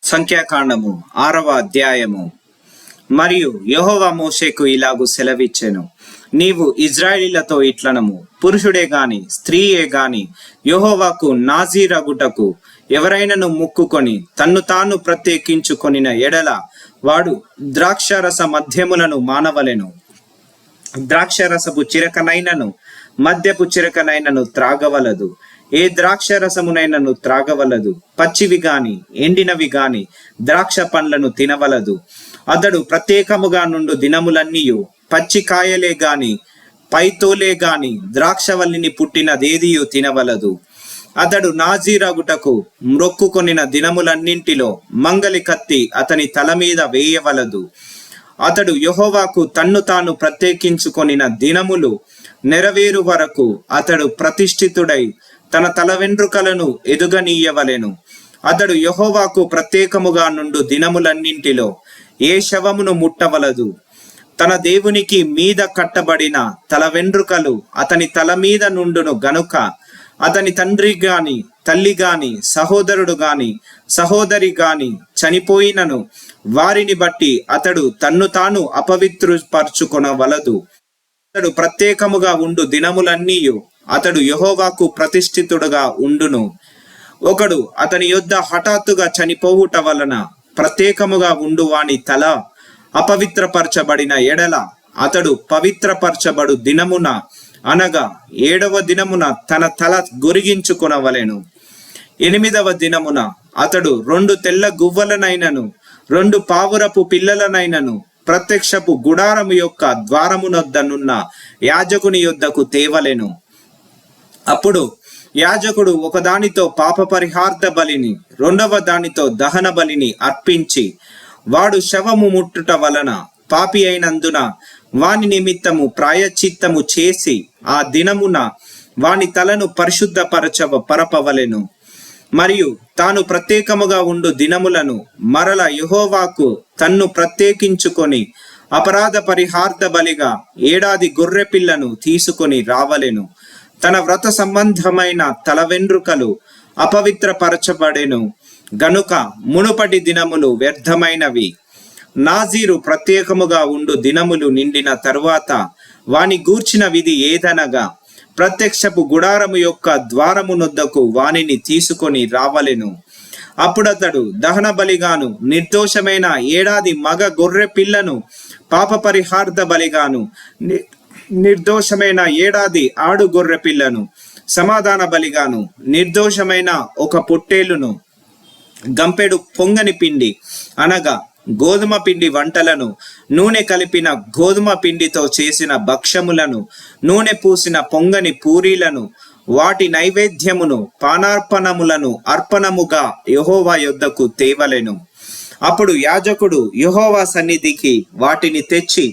సంఖ్యాకాండము 6వ అధ్యాయము. మరియు యెహోవా మోషేకు ఇలాగు సెలవిచ్చెను, నీవు ఇజ్రాయేలీలతో ఇట్లనము, పురుషుడే గాని స్త్రీయే గాని యెహోవాకు నాజీరగుటకు ఎవరైనను ముక్కుకొని తన్ను తాను ప్రత్యేకించుకొనిన ఎడల వాడు ద్రాక్షరస మద్యములను మానవలెను. ద్రాక్షరసపు చిరకనైనను మద్యపు చిరకనైనను త్రాగవలదు. ఏ ద్రాక్షరసమునైనను త్రాగవలదు. పచ్చివి గాని ఎండినవి గాని ద్రాక్ష పండ్లను తినవలదు. అతడు ప్రత్యేకముగా నుండు దినములన్నీయు పచ్చి కాయలే గాని పైతోలే గాని ద్రాక్షవల్లిని పుట్టినదేదియు తినవలదు. అతడు నాజీరగుటకు మ్రొక్కుకొనిన దినములన్నింటిలో మంగలి కత్తి అతని తల మీద వేయవలదు. అతడు యెహోవాకు తన్ను తాను ప్రత్యేకించుకొనిన దినములు నెరవేరు వరకు అతడు ప్రతిష్ఠితుడై తన తల వెంట్రుకలను ఎదుగనీయవలెను. అతడు యెహోవాకు ప్రత్యేకముగా నుండు దినములన్నింటిలో ఏ శవమును ముట్టవలదు. తన దేవునికి మీద కట్టబడిన తల వెంట్రుకలు అతని తల మీద నుండును గనుక అతని తండ్రి గాని తల్లి గాని సహోదరుడు గాని సహోదరి గాని చనిపోయినను వారిని బట్టి అతడు తన్ను తాను అపవిత్రపరచుకొనవలదు. అతడు ప్రత్యేకముగా ఉండు దినములన్నీయు అతడు యెహోవాకు ప్రతిష్ఠితుడుగా ఉండును. ఒకడు అతని యొద్ద హఠాత్తుగా చనిపోవుట వలన ప్రత్యేకముగా ఉండు వాని తల అపవిత్రపరచబడిన ఎడల అతడు పవిత్రపరచబడు దినమున అనగా 7వ దినమున తన తల గొరిగించుకొనవలెను. 8వ దినమున అతడు 2 తెల్ల గువ్వలనైనను 2 పావురపు పిల్లలనైనను ప్రత్యక్షపు గుడారము యొక్క ద్వారమునొద్దనున్న యాజకుని యొద్దకు తేవలెను. అప్పుడు యాజకుడు ఒకదానితో పాప పరిహార్థ బలిని 2వ దానితో దహన బలిని అర్పించి వాడు శవము ముట్టుట వలన పాపి అయినందున వాని నిమిత్తము ప్రాయశ్చిత్తము చేసి ఆ దినమున వాని తలను పరపవలెను. మరియు తాను ప్రత్యేకముగా ఉండు దినములను మరల యెహోవాకు తన్ను ప్రత్యేకించుకొని అపరాధ పరిహార్థ బలిగా 1 ఏడాది గొర్రె పిల్లను తీసుకొని రావలెను. తన వ్రత సంబంధమైన తల వెంట్రుకలు అపవిత్రపరచబడెను గనుక మునుపటి దినములు వ్యర్థమైనవి. నాజీరు ప్రత్యేకముగా ఉండు దినములు నిండిన తరువాత వాని గూర్చిన విధి ఏదనగా ప్రత్యక్షపు గుడారము యొక్క ద్వారమునొద్దకు వానిని తీసుకొని రావలెను. అప్పుడతడు దహన బలిగాను నిర్దోషమైన 1 ఏడాది మగ గొర్రె పిల్లను పాప పరిహార్థ బలిగాను నిర్దోషమైన 1 ఏడాది ఆడు గొర్రె పిల్లను సమాధాన బలిగాను నిర్దోషమైన 1 పొట్టేలును గంపెడు పొంగని పిండి అనగా గోధుమ పిండి వంటలను నూనె కలిపిన గోధుమ పిండితో చేసిన భక్ష్యములను నూనె పూసిన పొంగని పూరీలను వాటి నైవేద్యమును పానార్పణములను అర్పణముగా యెహోవా యొద్దకు తేవలెను. అప్పుడు యాజకుడు యెహోవా సన్నిధికి వాటిని తెచ్చి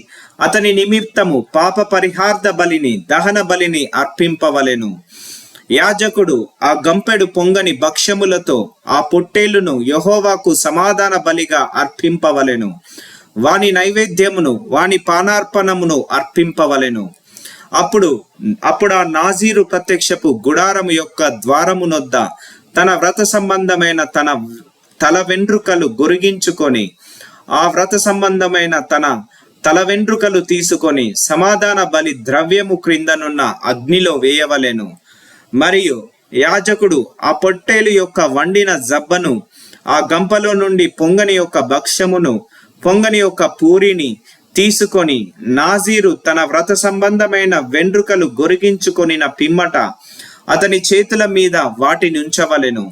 అతని నిమిత్తము పాప పరిహార్థ బలిని దహన బలిని అర్పింపవలెను. యాజకుడు ఆ గంపెడు పొంగని భక్ష్యములతో ఆ పొట్టేలును యెహోవాకు సమాధాన బలిగా అర్పింపవలెను. వాని నైవేద్యమును వాని పానార్పణమును అర్పింపవలెను. అప్పుడు ఆ నాజీరు ప్రత్యక్షపు గుడారము యొక్క ద్వారమునొద్ద తన వ్రత సంబంధమైన తన తల వెంట్రుకలు గొరిగించుకొని ఆ వ్రత సంబంధమైన తన తల వెంట్రుకలు తీసుకొని సమాధాన బలి ద్రవ్యము క్రిందనున్న అగ్నిలో వేయవలెను. మరియు యాజకుడు ఆ పొట్టేలు యొక్క వండిన జబ్బను ఆ గంపలో నుండి పొంగని యొక్క భక్ష్యమును పొంగని యొక్క పూరిని తీసుకొని నాజీరు తన వ్రత సంబంధమైన వెంట్రుకలు గొరిగించుకొనిన పిమ్మట అతని చేతుల మీద వాటిని ఉంచవలెను.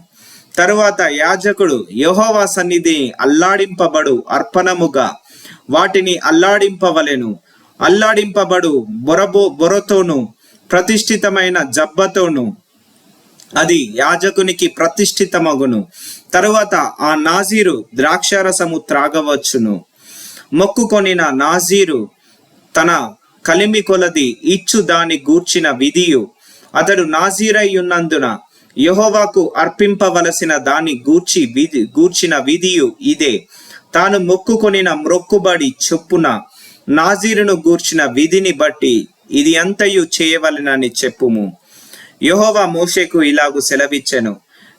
తరువాత యాజకుడు యెహోవా సన్నిధి అల్లాడింపబడు అర్పణముగా వాటిని అల్లాడింపవలెను. అల్లాడింపబడు బొరతోను ప్రతిష్ఠితమైన జబ్బతోను అది యాజకునికి ప్రతిష్ఠితమగును. తరువాత ఆ నాజీరు ద్రాక్షారసము త్రాగవచ్చును. మొక్కుకొనిన నాజీరు తన కలిమి కొలది ఇచ్చు దాని గూర్చిన విధియు అతడు నాజీరై ఉన్నందున యెహోవాకు అర్పింపవలసిన దాని గూర్చిన విధియు ఇదే. తాను మొక్కుకొనిన మ్రొక్కుబడి చొప్పున నాజీరును గూర్చిన విధిని బట్టి ఇది అంతయు చేయవలెనని చెప్పుము. యెహోవా మోషేకు ఇలాగు సెలవిచ్చెను,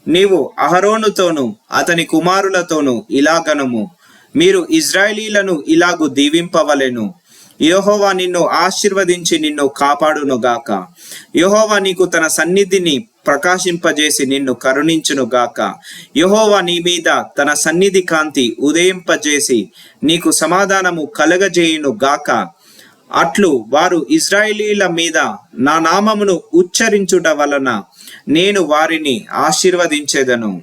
నీవు అహరోనుతోను అతని కుమారులతోను ఇలాగనుము, మీరు ఇజ్రాయేలీలను ఇలాగు దీవింపవలెను. యెహోవా నిన్ను ఆశీర్వదించి నిన్ను కాపాడునుగాక. యెహోవా నీకు తన సన్నిధిని ప్రకాశింపజేసి నిన్ను కరుణించునుగాక. యెహోవా నీ మీద తన సన్నిధి కాంతి ఉదయింపజేసి నీకు సమాధానము కలగజేయునుగాక. అట్లు వారు ఇజ్రాయేలీల మీద నా నామమును ఉచ్చరించుట వలన నేను వారిని ఆశీర్వదించెదను.